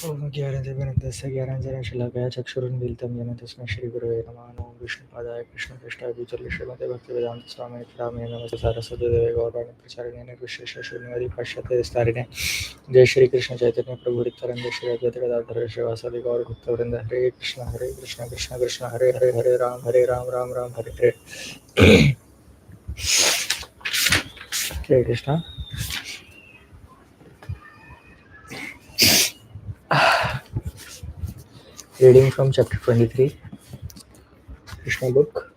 ओम ज्ञानतिमिरन्दस्य ज्ञानाञ्जनशलाकया चक्षुरुन्मीलितं येन तस्मै श्रीगुरवे नमः। नमो विष्णुपादाय कृष्णपृष्ठाय भूतले श्रीमते भक्तिवेदान्तस्वामिने नामिने नमस्ते सारस्वतीदेवे गौरवाणी प्रचारिणे निर्विशेषशून्यवादी पाश्चात्यविस्तारिणे। जय श्री कृष्ण चैतन्य प्रभु नित्यानंद श्री अद्वैत गदाधर श्रीवासादि गौर भक्तवृंद। हरे कृष्ण कृष्ण कृष्ण हरे हरे हरे राम राम हरे हरे। हरे Krishna. Reading from chapter 23, Krishna Book,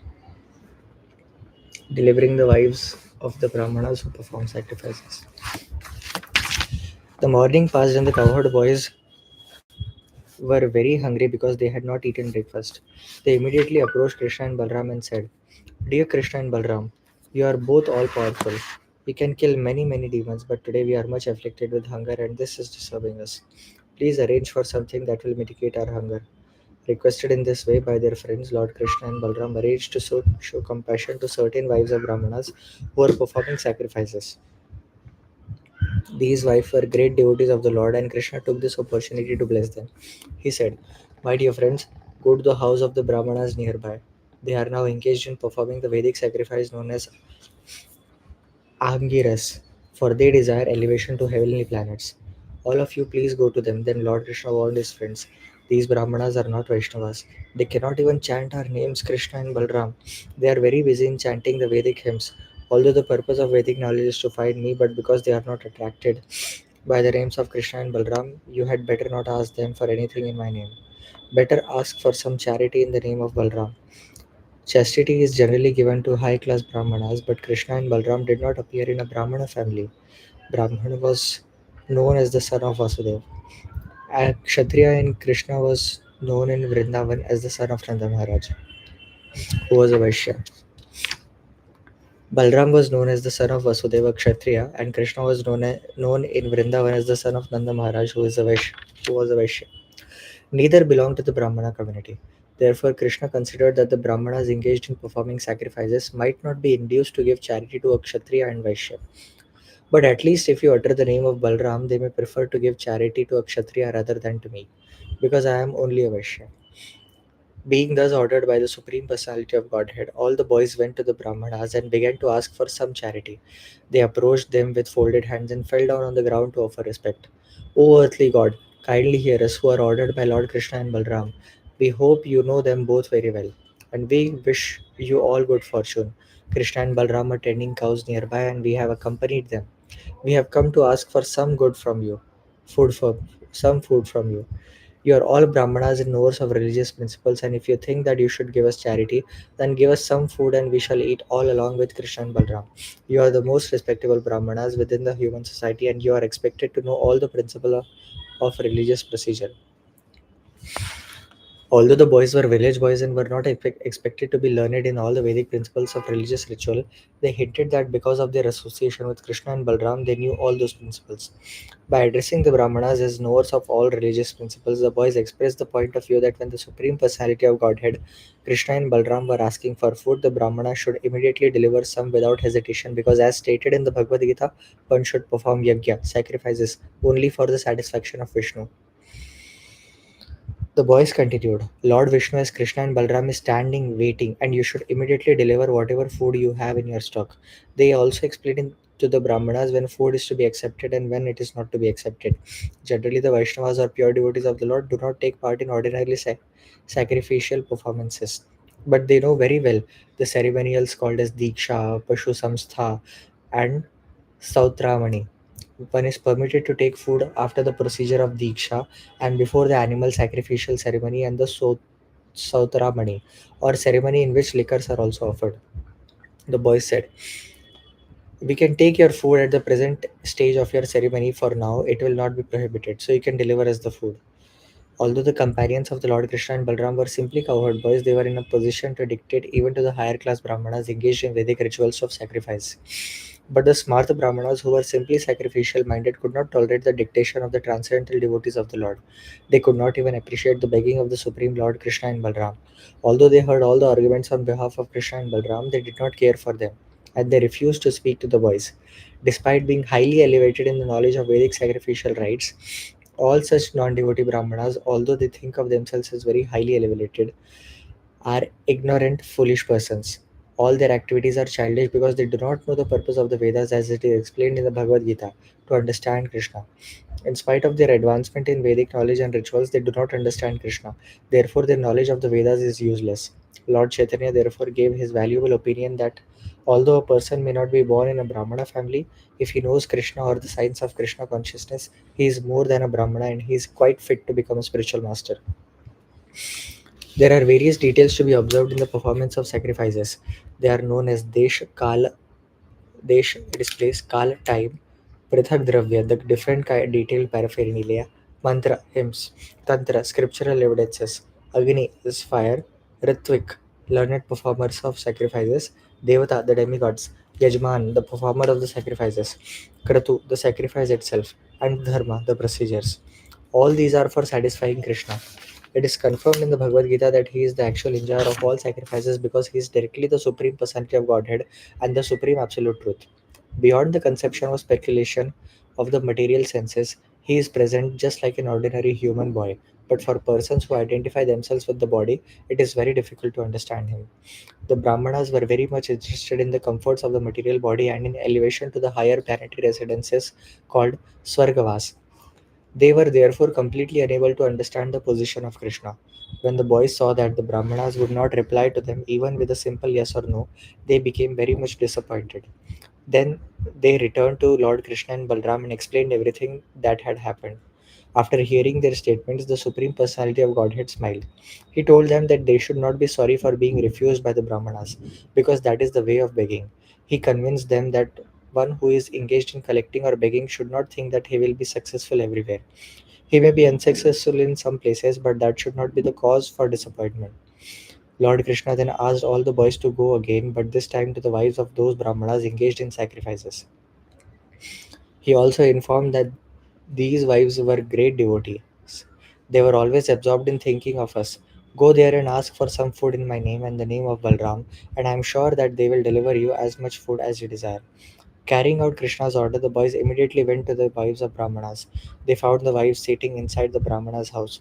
delivering the wives of the brahmanas who perform sacrifices. The morning passed and the cowherd boys were very hungry because they had not eaten breakfast. They immediately approached Krishna and Balram and said, Dear Krishna and Balram, you are both all powerful. You can kill many demons, but today we are much afflicted with hunger and this is disturbing us. Please arrange for something that will mitigate our hunger. Requested in this way by their friends, Lord Krishna and Balram arranged to show compassion to certain wives of Brahmanas who were performing sacrifices. These wives were great devotees of the Lord, and Krishna took this opportunity to bless them. He said, My dear friends, go to the house of the Brahmanas nearby. They are now engaged in performing the Vedic sacrifice known as Angiras, for they desire elevation to heavenly planets. All of you please go to them. Then Lord Krishna warned his friends. These Brahmanas are not Vaishnavas. They cannot even chant our names Krishna and Balram. They are very busy in chanting the Vedic hymns. Although the purpose of Vedic knowledge is to find me, but because they are not attracted by the names of Krishna and Balram, you had better not ask them for anything in my name. Better ask for some charity in the name of Balram. Chastity is generally given to high class Brahmanas, but Krishna and Balram did not appear in a Brahmana family. Brahmana was known as the son of Vasudeva. A Kshatriya in Krishna was known in Vrindavan as the son of Nanda Maharaj, who was a Vaishya. Balram was known as the son of Vasudeva Kshatriya, and Krishna was known in Vrindavan as the son of Nanda Maharaj, who was a Vaishya. Neither belonged to the Brahmana community. Therefore, Krishna considered that the Brahmanas engaged in performing sacrifices might not be induced to give charity to a Kshatriya and Vaishya. But at least if you utter the name of Balram, they may prefer to give charity to a Kshatriya rather than to me, because I am only a Vaishya. Being thus ordered by the Supreme Personality of Godhead, all the boys went to the Brahmanas and began to ask for some charity. They approached them with folded hands and fell down on the ground to offer respect. O earthly God, kindly hear us who are ordered by Lord Krishna and Balram. We hope you know them both very well, and we wish you all good fortune. Krishna and Balram are tending cows nearby, and we have accompanied them. We have come to ask for some good from you, food for some food from you. You are all Brahmanas and knowers of religious principles, and if you think that you should give us charity, then give us some food and we shall eat all along with Krishna and Balram. You are the most respectable Brahmanas within the human society, and you are expected to know all the principle of religious procedure. Although the boys were village boys and were not expected to be learned in all the Vedic principles of religious ritual, they hinted that because of their association with Krishna and Balram, they knew all those principles. By addressing the Brahmanas as knowers of all religious principles, the boys expressed the point of view that when the Supreme Personality of Godhead, Krishna and Balram, were asking for food, the Brahmanas should immediately deliver some without hesitation, because as stated in the Bhagavad Gita, one should perform yajna, sacrifices, only for the satisfaction of Vishnu. The boys continued, Lord Vishnu as Krishna and Balram is standing waiting, and you should immediately deliver whatever food you have in your stock. They also explained to the Brahmanas when food is to be accepted and when it is not to be accepted. Generally, the Vaishnavas or pure devotees of the Lord do not take part in ordinarily sacrificial performances. But they know very well the ceremonials called as Diksha, Pashu Samstha, and Sautramani. One is permitted to take food after the procedure of Diksha and before the animal sacrificial ceremony and the Sautramani, or ceremony in which liquors are also offered. The boy said, we can take your food at the present stage of your ceremony for now. It will not be prohibited, so you can deliver us the food. Although the companions of the Lord Krishna and Balram were simply cowherd boys, they were in a position to dictate even to the higher class Brahmanas engaged in Vedic rituals of sacrifice. But the smart Brahmanas, who were simply sacrificial minded, could not tolerate the dictation of the transcendental devotees of the Lord. They could not even appreciate the begging of the Supreme Lord Krishna and Balram. Although they heard all the arguments on behalf of Krishna and Balram, they did not care for them, and they refused to speak to the boys. Despite being highly elevated in the knowledge of Vedic sacrificial rites, All such non-devotee brahmanas, although they think of themselves as very highly elevated, are ignorant, foolish persons. All their activities are childish because they do not know the purpose of the Vedas as it is explained in the Bhagavad Gita to understand Krishna. In spite of their advancement in Vedic knowledge and rituals, they do not understand Krishna. Therefore, their knowledge of the Vedas is useless. Lord Chaitanya therefore gave his valuable opinion that although a person may not be born in a Brahmana family, if he knows Krishna or the science of Krishna consciousness, he is more than a Brahmana and he is quite fit to become a spiritual master. There are various details to be observed in the performance of sacrifices. They are known as Desh, it is place, Kal, time, Prithak Dravya, the different detailed paraphernalia, Mantra, hymns, Tantra, scriptural evidences, Agni is fire, Ritvik, learned performers of sacrifices, Devata, the demigods, Yajman, the performer of the sacrifices, Kratu, the sacrifice itself, and Dharma, the procedures. All these are for satisfying Krishna. It is confirmed in the Bhagavad Gita that he is the actual enjoyer of all sacrifices because he is directly the supreme personality of Godhead and the supreme absolute truth. Beyond the conception or speculation of the material senses, he is present just like an ordinary human boy. But for persons who identify themselves with the body, it is very difficult to understand him. The Brahmanas were very much interested in the comforts of the material body and in elevation to the higher planetary residences called Swargavas. They were therefore completely unable to understand the position of Krishna. When the boys saw that the Brahmanas would not reply to them even with a simple yes or no, they became very much disappointed. Then they returned to Lord Krishna and Balram and explained everything that had happened. After hearing their statements, the Supreme Personality of Godhead smiled. He told them that they should not be sorry for being refused by the Brahmanas, because that is the way of begging. He convinced them that one who is engaged in collecting or begging should not think that he will be successful everywhere. He may be unsuccessful in some places, but that should not be the cause for disappointment. Lord Krishna then asked all the boys to go again, but this time to the wives of those Brahmanas engaged in sacrifices. He also informed that these wives were great devotees. They were always absorbed in thinking of us. Go there and ask for some food in my name and the name of Balram, and I am sure that they will deliver you as much food as you desire. Carrying out Krishna's order, the boys immediately went to the wives of Brahmanas. They found the wives sitting inside the Brahmana's house.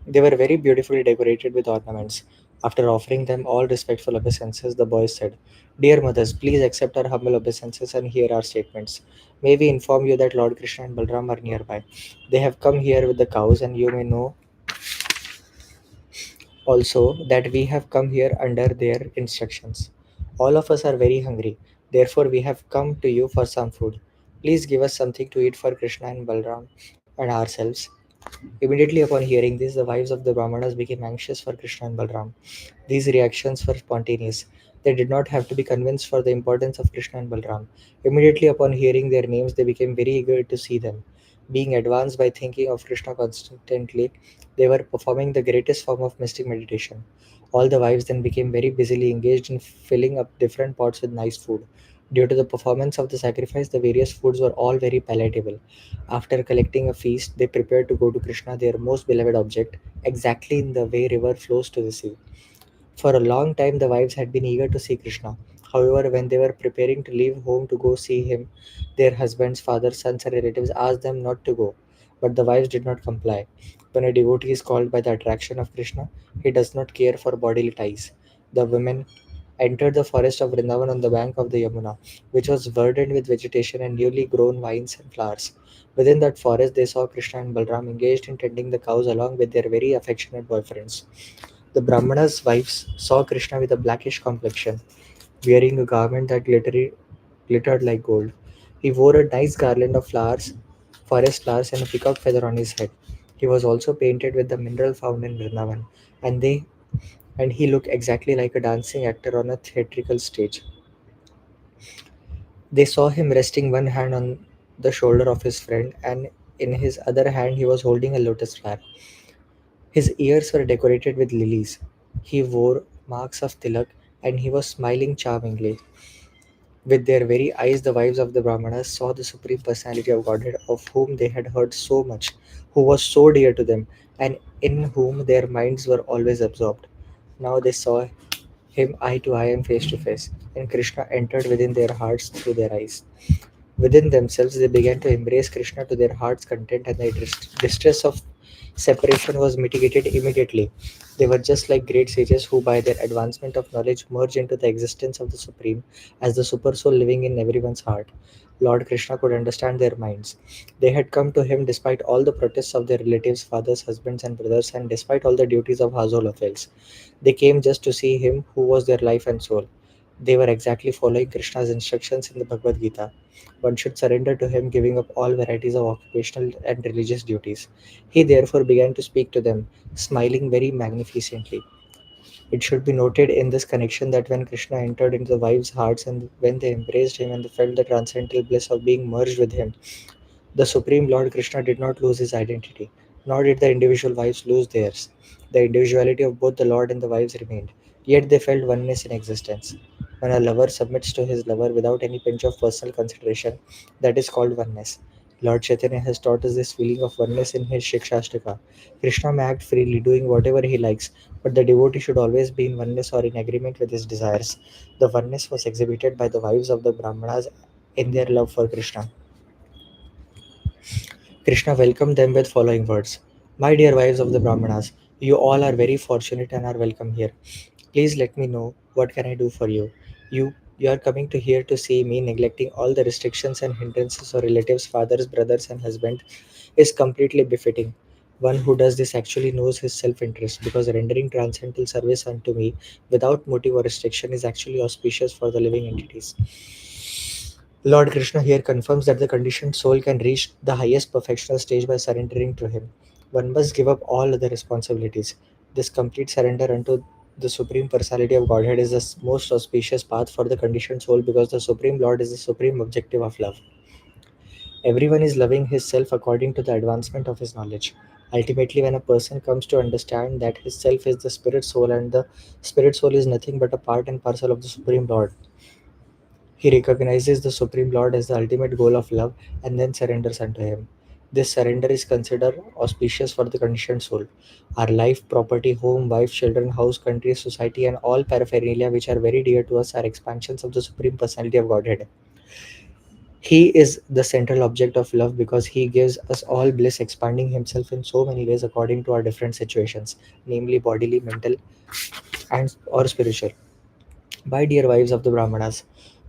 They were very beautifully decorated with ornaments. After offering them all respectful obeisances, the boys said, Dear mothers, please accept our humble obeisances and hear our statements. May we inform you that Lord Krishna and Balram are nearby. They have come here with the cows, and you may know also that we have come here under their instructions. All of us are very hungry, therefore, we have come to you for some food. Please give us something to eat for Krishna and Balram and ourselves. Immediately upon hearing this, the wives of the Brahmanas became anxious for Krishna and Balram. These reactions were spontaneous. They did not have to be convinced for the importance of Krishna and Balram. Immediately upon hearing their names, they became very eager to see them. Being advanced by thinking of Krishna constantly, they were performing the greatest form of mystic meditation. All the wives then became very busily engaged in filling up different pots with nice food. Due to the performance of the sacrifice, the various foods were all very palatable. After collecting a feast, they prepared to go to Krishna, their most beloved object, exactly in the way river flows to the sea. For a long time, the wives had been eager to see Krishna. However, when they were preparing to leave home to go see him, their husbands, fathers, sons, and relatives asked them not to go. But the wives did not comply. When a devotee is called by the attraction of Krishna, he does not care for bodily ties. The women entered the forest of Vrindavan on the bank of the Yamuna, which was verdant with vegetation and newly grown vines and flowers. Within that forest, they saw Krishna and Balram engaged in tending the cows along with their very affectionate boyfriends. The Brahmana's wives saw Krishna with a blackish complexion, wearing a garment that glittered like gold. He wore a nice garland of flowers, forest flowers, and a peacock feather on his head. He was also painted with the mineral found in Vrindavan, and he looked exactly like a dancing actor on a theatrical stage. They saw him resting one hand on the shoulder of his friend, and in his other hand he was holding a lotus flower. His ears were decorated with lilies. He wore marks of tilak, and he was smiling charmingly. With their very eyes, the wives of the Brahmanas saw the Supreme Personality of Godhead, of whom they had heard so much, who was so dear to them, and in whom their minds were always absorbed. Now they saw him eye to eye and face to face, and Krishna entered within their hearts through their eyes. Within themselves, they began to embrace Krishna to their heart's content, and the distress of separation was mitigated immediately. They were just like great sages who, by their advancement of knowledge, merge into the existence of the Supreme as the super soul living in everyone's heart. Lord Krishna could understand their minds. They had come to him despite all the protests of their relatives, fathers, husbands, and brothers, and despite all the duties of household affairs. They came just to see him who was their life and soul. They were exactly following Krishna's instructions in the Bhagavad Gita. One should surrender to him, giving up all varieties of occupational and religious duties. He therefore began to speak to them, smiling very magnificently. It should be noted in this connection that when Krishna entered into the wives' hearts and when they embraced him and they felt the transcendental bliss of being merged with him, the Supreme Lord Krishna did not lose his identity, nor did the individual wives lose theirs. The individuality of both the Lord and the wives remained, yet they felt oneness in existence. When a lover submits to his lover without any pinch of personal consideration, that is called oneness. Lord Chaitanya has taught us this feeling of oneness in his Shikshashtaka. Krishna may act freely, doing whatever he likes, but the devotee should always be in oneness or in agreement with his desires. The oneness was exhibited by the wives of the Brahmanas in their love for Krishna. Krishna welcomed them with following words. My dear wives of the Brahmanas, you all are very fortunate and are welcome here. Please let me know what can I do for you. You are coming to here to see me neglecting all the restrictions and hindrances of relatives, fathers, brothers and husband is completely befitting. One who does this actually knows his self-interest because rendering transcendental service unto me without motive or restriction is actually auspicious for the living entities. Lord Krishna here confirms that the conditioned soul can reach the highest perfectional stage by surrendering to Him. One must give up all other responsibilities. This complete surrender unto the Supreme Personality of Godhead is the most auspicious path for the conditioned soul because the Supreme Lord is the supreme objective of love. Everyone is loving his self according to the advancement of his knowledge. Ultimately, when a person comes to understand that his self is the spirit soul and the spirit soul is nothing but a part and parcel of the Supreme Lord, he recognizes the Supreme Lord as the ultimate goal of love and then surrenders unto Him. This surrender is considered auspicious for the conditioned soul. Our life, property, home, wife, children, house, country, society, and all paraphernalia which are very dear to us are expansions of the Supreme Personality of Godhead. He is the central object of love because He gives us all bliss, expanding Himself in so many ways according to our different situations, namely bodily, mental, and or spiritual. My dear wives of the Brahmanas,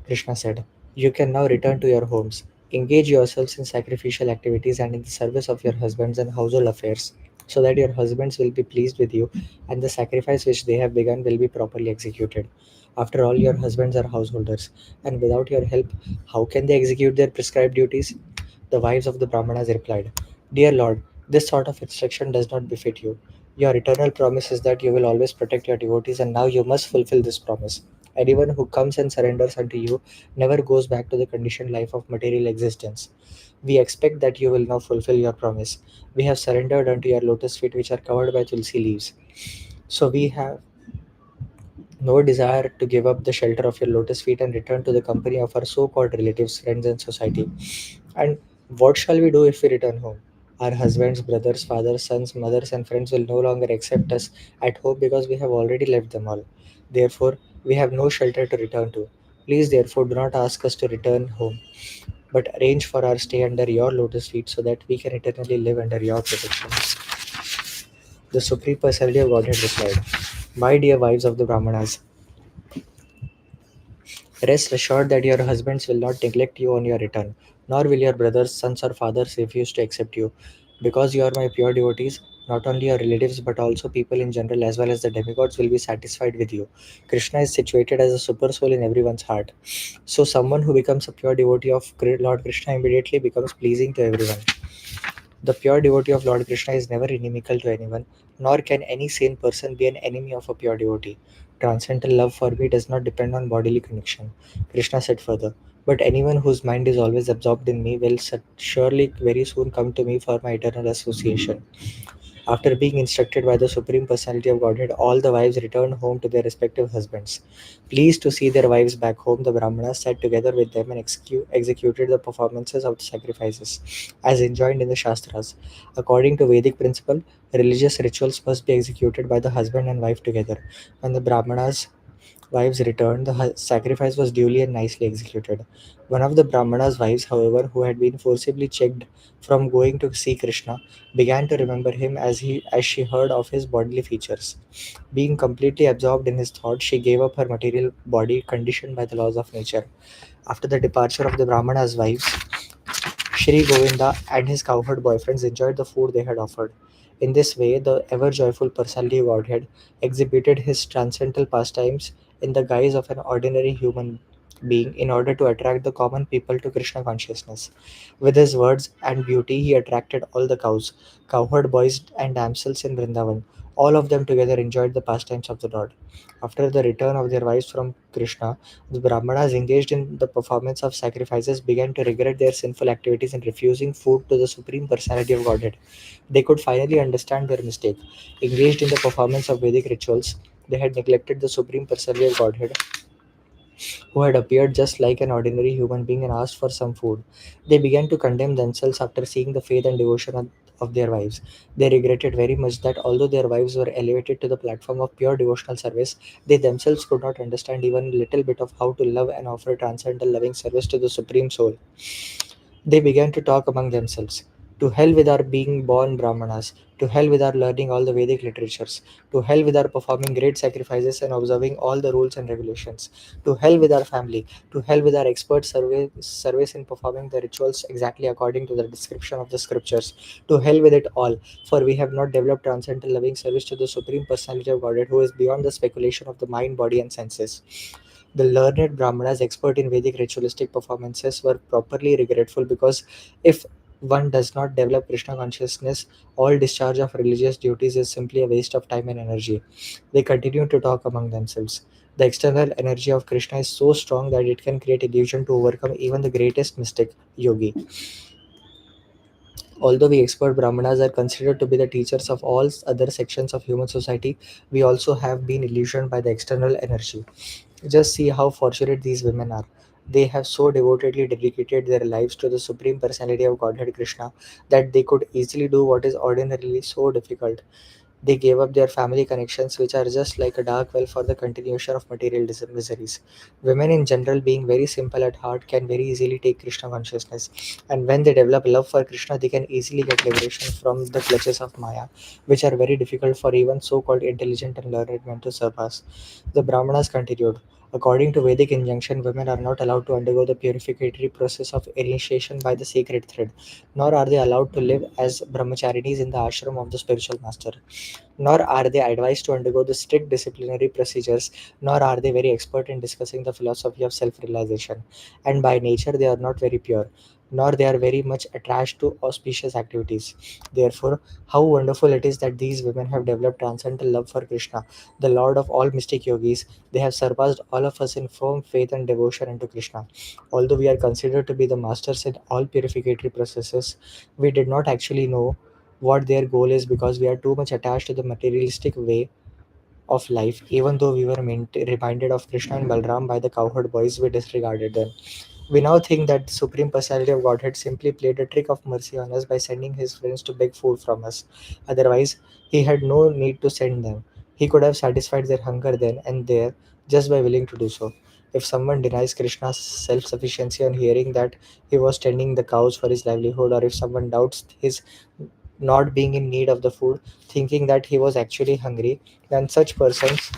Krishna said, you can now return to your homes. Engage yourselves in sacrificial activities and in the service of your husbands and household affairs, so that your husbands will be pleased with you and the sacrifice which they have begun will be properly executed. After all, your husbands are householders, and without your help, how can they execute their prescribed duties? The wives of the Brahmanas replied, dear Lord, this sort of instruction does not befit you. Your eternal promise is that you will always protect your devotees, and now you must fulfill this promise. Anyone who comes and surrenders unto you never goes back to the conditioned life of material existence. We expect that you will now fulfill your promise. We have surrendered unto your lotus feet, which are covered by tulsi leaves. So we have no desire to give up the shelter of your lotus feet and return to the company of our so called relatives, friends, and society. And what shall we do if we return home? Our husbands, brothers, fathers, sons, mothers, and friends will no longer accept us at home because we have already left them all. Therefore, we have no shelter to return to. Please, therefore, do not ask us to return home, but arrange for our stay under your lotus feet so that we can eternally live under your protection. The Supreme Personality of Godhead replied, my dear wives of the Brahmanas, rest assured that your husbands will not neglect you on your return, nor will your brothers, sons, or fathers refuse to accept you. Because you are my pure devotees, not only your relatives but also people in general as well as the demigods will be satisfied with you. Krishna is situated as a super soul in everyone's heart. So, someone who becomes a pure devotee of Lord Krishna immediately becomes pleasing to everyone. The pure devotee of Lord Krishna is never inimical to anyone, nor can any sane person be an enemy of a pure devotee. Transcendental love for me does not depend on bodily connection. Krishna said further, but anyone whose mind is always absorbed in me will surely very soon come to me for my eternal association. After being instructed by the Supreme Personality of Godhead, all the wives returned home to their respective husbands. Pleased to see their wives back home, the Brahmanas sat together with them and executed the performances of the sacrifices, as enjoined in the Shastras. According to Vedic principle, religious rituals must be executed by the husband and wife together. When the Brahmanas wives returned, the sacrifice was duly and nicely executed. One of the Brahmana's wives, however, who had been forcibly checked from going to see Krishna, began to remember him as she heard of his bodily features. Being completely absorbed in his thoughts, she gave up her material body conditioned by the laws of nature. After the departure of the Brahmana's wives, Shri Govinda and his cowherd boyfriends enjoyed the food they had offered. In this way, the ever joyful personality of Godhead exhibited his transcendental pastimes in the guise of an ordinary human being in order to attract the common people to Krishna consciousness. With his words and beauty, he attracted all the cows, cowherd boys, and damsels in Vrindavan. All of them together enjoyed the pastimes of the Lord. After the return of their wives from Krishna, the Brahmanas engaged in the performance of sacrifices began to regret their sinful activities and refusing food to the Supreme Personality of Godhead. They could finally understand their mistake. Engaged in the performance of Vedic rituals, they had neglected the Supreme Personality of Godhead, who had appeared just like an ordinary human being and asked for some food. They began to condemn themselves after seeing the faith and devotion of their wives. They regretted very much that although their wives were elevated to the platform of pure devotional service, they themselves could not understand even a little bit of how to love and offer transcendental loving service to the Supreme Soul. They began to talk among themselves. To hell with our being born Brahmanas, to hell with our learning all the Vedic literatures, to hell with our performing great sacrifices and observing all the rules and regulations, to hell with our family, to hell with our expert service in performing the rituals exactly according to the description of the scriptures, to hell with it all, for we have not developed transcendental loving service to the Supreme Personality of Godhead who is beyond the speculation of the mind, body, and senses. The learned Brahmanas, expert in Vedic ritualistic performances, were properly regretful because if one does not develop Krishna consciousness, all discharge of religious duties is simply a waste of time and energy. They continue to talk among themselves. The external energy of Krishna is so strong that it can create illusion to overcome even the greatest mystic yogi. Although we expert Brahmanas are considered to be the teachers of all other sections of human society, we also have been illusioned by the external energy. Just see how fortunate these women are. They have so devotedly dedicated their lives to the Supreme Personality of Godhead Krishna that they could easily do what is ordinarily so difficult. They gave up their family connections, which are just like a dark well for the continuation of material miseries. Women in general, being very simple at heart, can very easily take Krishna consciousness. And when they develop love for Krishna, they can easily get liberation from the clutches of Maya, which are very difficult for even so called intelligent and learned men to surpass. The Brahmanas continued. According to Vedic injunction, women are not allowed to undergo the purificatory process of initiation by the sacred thread, nor are they allowed to live as brahmacharinis in the ashram of the spiritual master, nor are they advised to undergo the strict disciplinary procedures, nor are they very expert in discussing the philosophy of self realization. And by nature, they are not very pure, nor they are very much attached to auspicious activities. Therefore, how wonderful it is that these women have developed transcendental love for Krishna, the Lord of all mystic yogis. They have surpassed all of us in firm faith and devotion unto Krishna. Although we are considered to be the masters in all purificatory processes, we did not actually know what their goal is because we are too much attached to the materialistic way of life. Even though we were reminded of Krishna and Balram by the cowherd boys, we disregarded them. We now think that the Supreme Personality of Godhead simply played a trick of mercy on us by sending his friends to beg food from us. Otherwise, he had no need to send them. He could have satisfied their hunger then and there just by willing to do so. If someone denies Krishna's self sufficiency on hearing that he was tending the cows for his livelihood, or if someone doubts his not being in need of the food, thinking that he was actually hungry, then such persons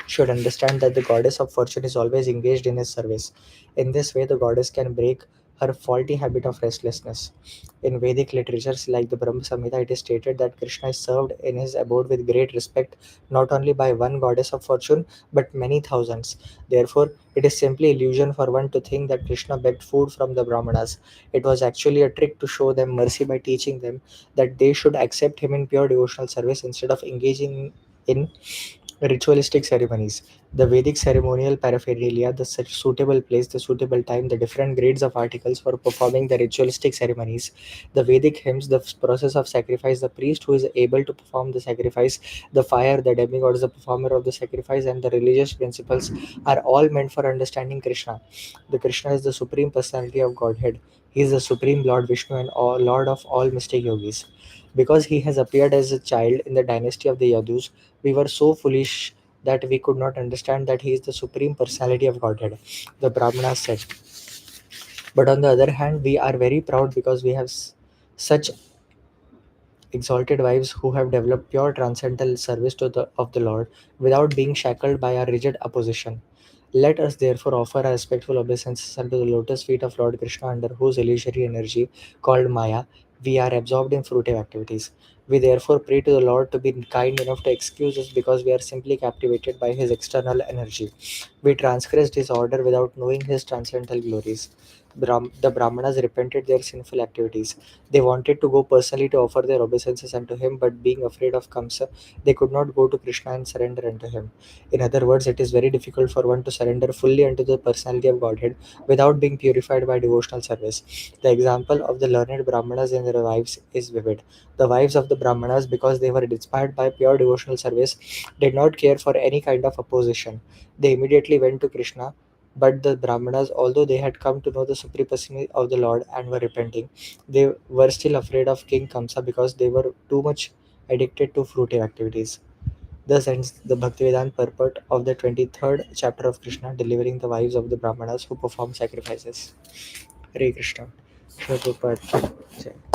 should understand that the goddess of fortune is always engaged in his service. In this way, the goddess can break her faulty habit of restlessness. In Vedic literatures like the Brahma Samhita, it is stated that Krishna is served in his abode with great respect not only by one goddess of fortune but many thousands. Therefore, it is simply illusion for one to think that Krishna begged food from the Brahmanas. It was actually a trick to show them mercy by teaching them that they should accept him in pure devotional service instead of engaging in ritualistic ceremonies. The Vedic ceremonial paraphernalia, the suitable place, the suitable time, the different grades of articles for performing the ritualistic ceremonies, the Vedic hymns, the process of sacrifice, the priest who is able to perform the sacrifice, the fire, the demigod is the performer of the sacrifice, and the religious principles are all meant for understanding Krishna. The Krishna is the supreme personality of Godhead. He is the supreme Lord Vishnu and Lord of all mystic yogis. Because he has appeared as a child in the dynasty of the Yadus, we were so foolish that we could not understand that he is the supreme personality of Godhead, the Brahmanas said. But on the other hand, we are very proud because we have such exalted wives who have developed pure transcendental service of the Lord without being shackled by our rigid opposition. Let us therefore offer our respectful obeisances unto the lotus feet of Lord Krishna, under whose illusory energy, called Maya, we are absorbed in fruitive activities. We therefore pray to the Lord to be kind enough to excuse us because we are simply captivated by his external energy. We transgressed his order without knowing his transcendental glories. The Brahmanas repented their sinful activities. They wanted to go personally to offer their obeisances unto him, but being afraid of Kamsa, they could not go to Krishna and surrender unto him. In other words, it is very difficult for one to surrender fully unto the personality of Godhead without being purified by devotional service. The example of the learned Brahmanas and their wives is vivid. The wives of the Brahmanas, because they were inspired by pure devotional service, did not care for any kind of opposition. They immediately went to Krishna. But the Brahmanas, although they had come to know the supremacy of the Lord and were repenting, they were still afraid of King Kamsa because they were too much addicted to fruitive activities. Thus ends the Bhaktivedanta purport of the 23rd chapter of Krishna, delivering the wives of the Brahmanas who perform sacrifices. Hare Krishna. Shri Prabhupada. Jai.